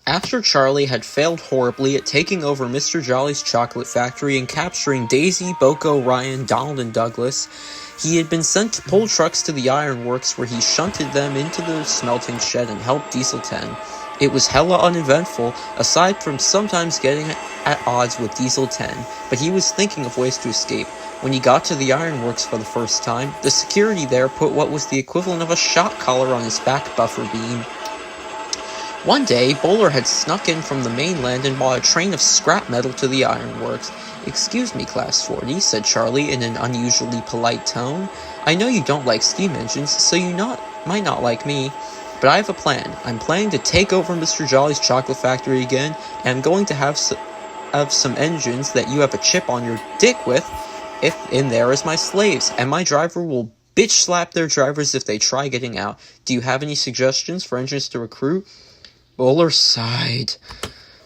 After Charlie had failed horribly at taking over Mr. Jolly's chocolate factory and capturing Daisy, Boko, Ryan, Donald, and Douglas, he had been sent to pull trucks to the ironworks where he shunted them into the smelting shed and helped Diesel 10. It was hella uneventful, aside from sometimes getting at odds with Diesel 10, but he was thinking of ways to escape. When he got to the ironworks for the first time, the security there put what was the equivalent of a shot collar on his back buffer beam. One day, Bowler had snuck in from the mainland and bought a train of scrap metal to the ironworks. "Excuse me, Class 40, said Charlie in an unusually polite tone. "I know you don't like steam engines, so you might not like me. But I have a plan. I'm planning to take over Mr. Jolly's chocolate factory again, and I'm going to have some engines that you have a chip on your dick with, if in there as my slaves, and my driver will bitch slap their drivers if they try getting out. Do you have any suggestions for engines to recruit?" Bowler sighed.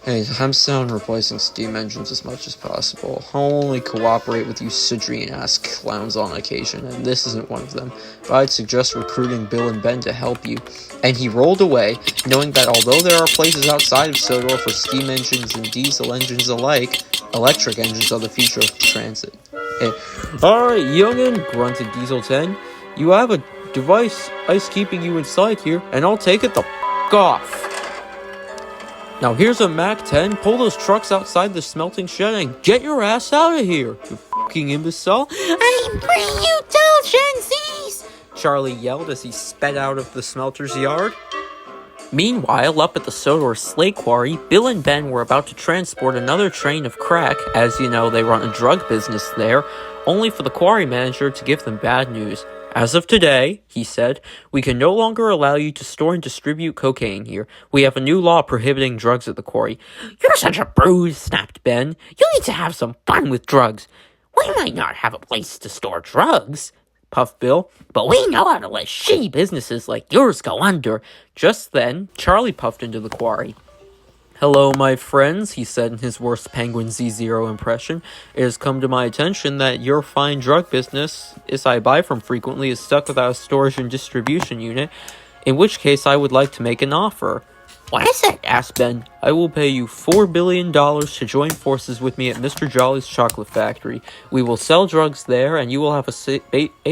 "Hey, I'm sound replacing steam engines as much as possible. I'll only cooperate with you Sidrian-ass clowns on occasion, and this isn't one of them. But I'd suggest recruiting Bill and Ben to help you." And he rolled away, knowing that although there are places outside of Sodor for steam engines and diesel engines alike, electric engines are the future of transit. Hey, "Alright, youngin'," grunted Diesel 10. "You have a device ice keeping you inside here, and I'll take it the f*** off. Now here's a Mac-10, pull those trucks outside the smelting shed and get your ass out of here, you fucking imbecile." "I'm bringing you indulgences!" Charlie yelled as he sped out of the smelter's yard. Meanwhile, up at the Sodor slate quarry, Bill and Ben were about to transport another train of crack. As you know, they run a drug business there, only for the quarry manager to give them bad news. "As of today," he said, "we can no longer allow you to store and distribute cocaine here. We have a new law prohibiting drugs at the quarry." "You're such a bruise," snapped Ben. "You need to have some fun with drugs." "We might not have a place to store drugs," puffed Bill, "but we know how to let shitty businesses like yours go under." Just then, Charlie puffed into the quarry. "Hello, my friends," he said in his worst Penguin Z0 impression. "It has come to my attention that your fine drug business, as I buy from frequently, is stuck without a storage and distribution unit, in which case I would like to make an offer." "What is it?" asked Ben. "I will pay you $4 billion to join forces with me at Mr. Jolly's chocolate factory. We will sell drugs there, and you will have a safe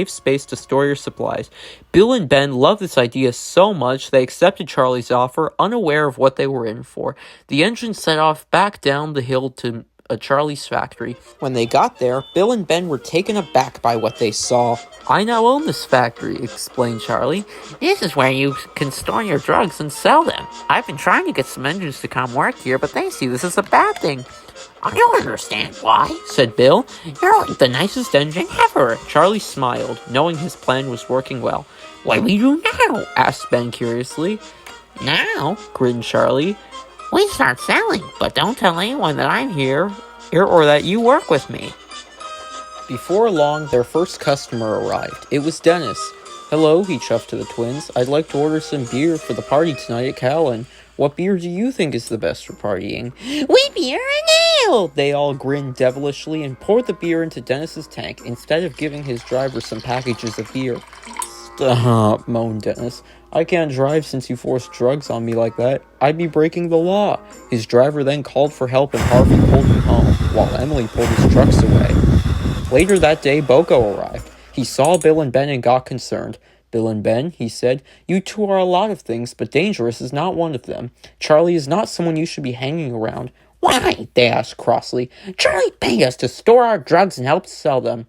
space to store your supplies." Bill and Ben loved this idea so much they accepted Charlie's offer, unaware of what they were in for. The engine set off back down the hill to Charlie's factory. When they got there, Bill and Ben were taken aback by what they saw. "I now own this factory," explained Charlie. "This is where you can store your drugs and sell them. I've been trying to get some engines to come work here, but they see this as a bad thing." "I don't understand why," said Bill. "You're like the nicest engine ever." Charlie smiled, knowing his plan was working well. "What do we do now?" asked Ben curiously. "Now," grinned Charlie, "we start selling, but don't tell anyone that I'm here or that you work with me." Before long, their first customer arrived. It was Dennis. "Hello," he chuffed to the twins. "I'd like to order some beer for the party tonight at Callan. What beer do you think is the best for partying?" "Wheat beer and ale!" They all grinned devilishly and poured the beer into Dennis's tank instead of giving his driver some packages of beer. "Stop," moaned Dennis. "I can't drive since you forced drugs on me like that. I'd be breaking the law." His driver then called for help and Harvey pulled him home, while Emily pulled his trucks away. Later that day, Boko arrived. He saw Bill and Ben and got concerned. "Bill and Ben," he said, "you two are a lot of things, but dangerous is not one of them. Charlie is not someone you should be hanging around." "Why?" they asked crossly. "Charlie paid us to store our drugs and help sell them."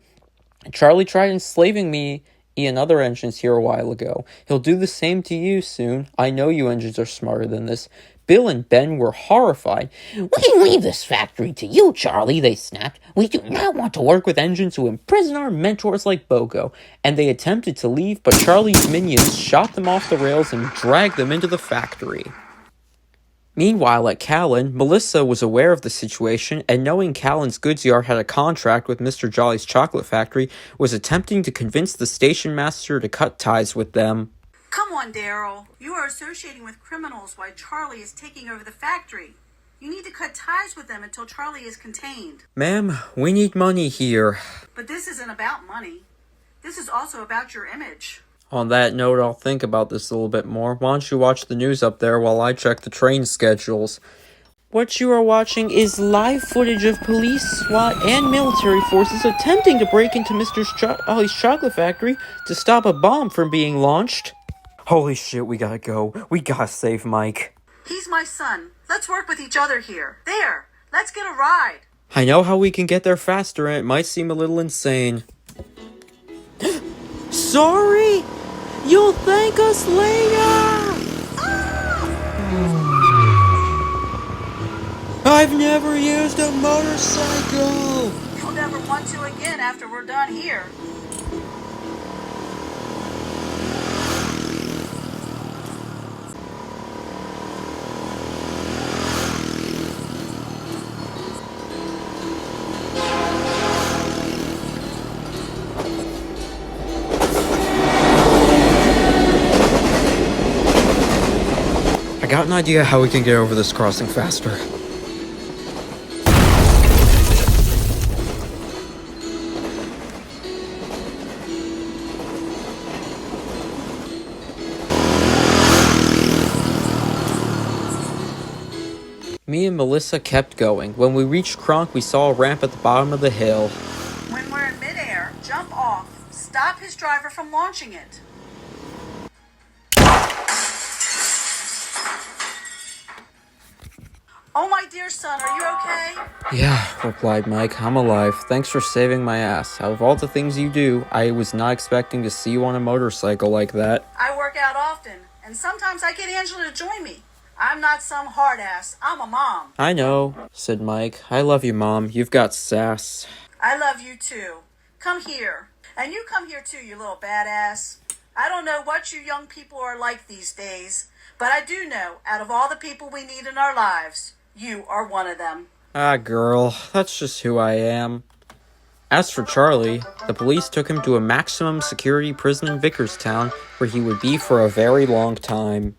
"Charlie tried enslaving me and other engines here a while ago. He'll do the same to you soon. I know you engines are smarter than this." Bill and Ben were horrified. "We leave this factory to you, Charlie," they snapped. "We do not want to work with engines who imprison our mentors like Bogo." And they attempted to leave, but Charlie's minions shot them off the rails and dragged them into the factory. Meanwhile, at Callan, Melissa was aware of the situation, and knowing Callan's goods yard had a contract with Mr. Jolly's chocolate factory, was attempting to convince the station master to cut ties with them. "Come on, Daryl. You are associating with criminals while Charlie is taking over the factory. You need to cut ties with them until Charlie is contained." "Ma'am, we need money here." "But this isn't about money. This is also about your image." On that note, I'll think about this a little bit more. Why don't you watch the news up there while I check the train schedules? What you are watching is live footage of police, SWAT, and military forces attempting to break into Mr. Jolly's chocolate factory to stop a bomb from being launched. Holy shit, we gotta go. We gotta save Mike. "He's my son. Let's work with each other here. There, let's get a ride." I know how we can get there faster, and it might seem a little insane. Sorry? You'll thank us later! I've never used a motorcycle! You'll never want to again after we're done here. I got an idea how we can get over this crossing faster. Me and Melissa kept going. When we reached Kronk, we saw a ramp at the bottom of the hill. When we're in midair, jump off. Stop his driver from launching it. "Oh, my dear son, are you okay?" "Yeah," replied Mike, "I'm alive. Thanks for saving my ass. Out of all the things you do, I was not expecting to see you on a motorcycle like that." "I work out often, and sometimes I get Angela to join me. I'm not some hard ass. I'm a mom." "I know," said Mike. "I love you, Mom. You've got sass." "I love you too. Come here. And you come here too, you little badass. I don't know what you young people are like these days, but I do know, out of all the people we need in our lives, you are one of them." "Ah, girl, that's just who I am." As for Charlie, the police took him to a maximum security prison in Vickerstown, where he would be for a very long time.